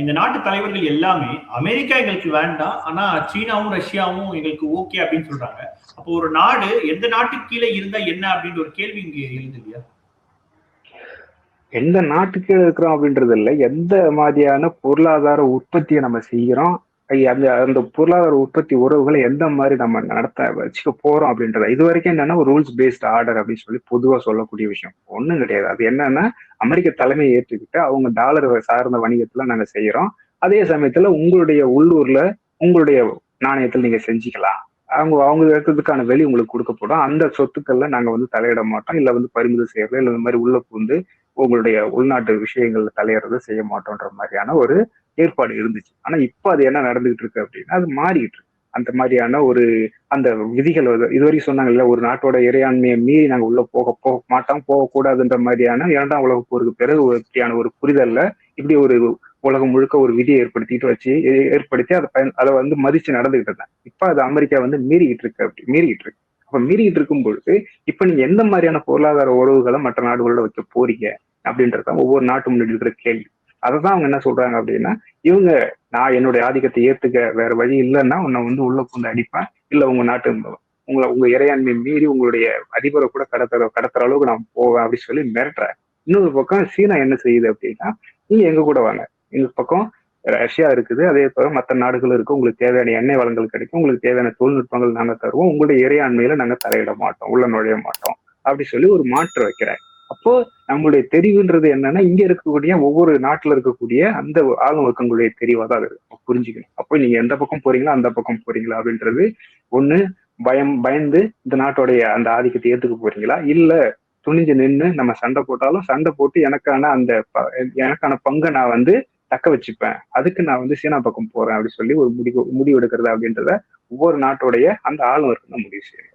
இந்த நாட்டு தலைவர்கள் எல்லாமே அமெரிக்கா எங்களுக்கு வேண்டாம், ஆனா சீனாவும் ரஷ்யாவும் எங்களுக்கு ஓகே அப்படின்னு சொல்றாங்க. அப்போ ஒரு நாடு எந்த நாட்டுக்கு கீழே இருந்தா என்ன அப்படின்ற ஒரு கேள்வி இங்க எழுது இல்லையா? எந்த நாட்டுக்கு இருக்கிறோம் அப்படின்றது இல்லை, எந்த மாதிரியான பொருளாதார உற்பத்தியை நம்ம செய்யறோம், அந்த அந்த பொருளாதார உற்பத்தி உறவுகளை எந்த மாதிரி நம்ம நடத்த வச்சுக்க போறோம் அப்படின்றத. இது வரைக்கும் என்னன்னா ஒரு ரூல்ஸ் பேஸ்ட் ஆர்டர் அப்படின்னு சொல்லி பொதுவா சொல்லக்கூடிய விஷயம் ஒண்ணும் கிடையாது. அது என்னன்னா அமெரிக்க தலைமையை ஏற்றுக்கிட்டு அவங்க டாலர் சார்ந்த வணிகத்துல நாங்க செய்யறோம், அதே சமயத்துல உங்களுடைய உள்ளூர்ல உங்களுடைய நாணயத்தில் நீங்க செஞ்சுக்கலாம், அவங்க அவங்க இருக்கிறதுக்கான வெளி உங்களுக்கு கொடுக்கப்படும், அந்த சொத்துக்கள்ல நாங்க வந்து தலையிட மாட்டோம், இல்ல வந்து பறிமுதல் செய்யறது, இல்ல இந்த மாதிரி உள்ள புகுந்து உங்களுடைய உள்நாட்டு விஷயங்கள்ல தலையிடுறது செய்ய மாட்டோன்ற மாதிரியான ஒரு ஏற்பாடு இருந்துச்சு. ஆனா இப்ப அது என்ன நடந்துகிட்டு இருக்கு அப்படின்னா அது மாறிட்டு இருக்கு. அந்த மாதிரியான ஒரு அந்த விதிகள் இதுவரைக்கும் சொன்னாங்கல்ல, ஒரு நாட்டோட இறையாண்மையை மீறி நாங்க உள்ள போக மாட்டோம், போகக்கூடாதுன்ற மாதிரியான 2ஆம் உலக போருக்கு பிறகு ஒருத்தியான ஒரு புரிதல்ல இப்படி ஒரு உலகம் முழுக்க ஒரு விதியை ஏற்படுத்தி அதை வந்து மதிச்சு நடந்துகிட்டு இருந்தாங்க. இப்ப அது அமெரிக்கா வந்து மீறிக்கிட்டு இருக்கு, அப்படி மீறிக்கிட்டு இருக்கு. அப்ப மீறிக்கிட்டு இருக்கும் பொழுது இப்ப நீங்க எந்த மாதிரியான பொருளாதார உறவுகளை மற்ற நாடுகளோட வைக்க போறீங்க அப்படின்றத ஒவ்வொரு நாட்டு முன்னாடி இருக்கிற கேள்வி. அதைதான் அவங்க என்ன சொல்றாங்க அப்படின்னா, இவங்க நான் என்னுடைய ஆதிக்கத்தை ஏத்துக்க வேற வழி இல்லைன்னா உன்னை வந்து உள்ள பூந்து அடிப்பேன், இல்ல உங்க நாட்டு உங்க இறையாண்மை மீறி உங்களுடைய அதிபரை கூட கடத்துற அளவுக்கு நான் போவேன் அப்படின்னு சொல்லி மிரட்டுறேன். இன்னொரு பக்கம் சீனா என்ன செய்யுது அப்படின்னா, நீங்க எங்க கூட வாங்க, எங்க பக்கம் ரஷ்யா இருக்குது, அதே போல மற்ற நாடுகளும் இருக்கு, உங்களுக்கு தேவையான எண்ணெய் வளங்கள் கிடைக்கும், உங்களுக்கு தேவையான தொழில்நுட்பங்கள் நாங்க தருவோம், உங்களுடைய இறையாண்மையில நாங்க தலையிட மாட்டோம், உள்ள நுழைய மாட்டோம் அப்படி சொல்லி ஒரு மாற்று வைக்கிறேன். அப்போ நம்மளுடைய தெரிவுன்றது என்னன்னா இங்க இருக்கக்கூடிய ஒவ்வொரு நாட்டுல இருக்கக்கூடிய அந்த ஆளும் வர்க்கங்களுடைய தெரிவா தான் இருக்கு, புரிஞ்சுக்கணும். அப்போ நீங்க எந்த பக்கம் போறீங்களா அந்த பக்கம் போறீங்களா அப்படின்றது ஒண்ணு, பயந்து இந்த நாட்டோடைய அந்த ஆதிக்கத்தை ஏத்துக்க போறீங்களா, இல்ல துணிஞ்சு நின்று நம்ம சண்டை போட்டாலும் சண்டை போட்டு எனக்கான பங்கை நான் வந்து தக்க வச்சுப்பேன், அதுக்கு நான் வந்து சீனா பக்கம் போறேன் அப்படி சொல்லி ஒரு முடிவு எடுக்கிறது அப்படின்றத ஒவ்வொரு நாட்டோடைய அந்த ஆளும் வர்க்கம் முடிவு செய்யும்.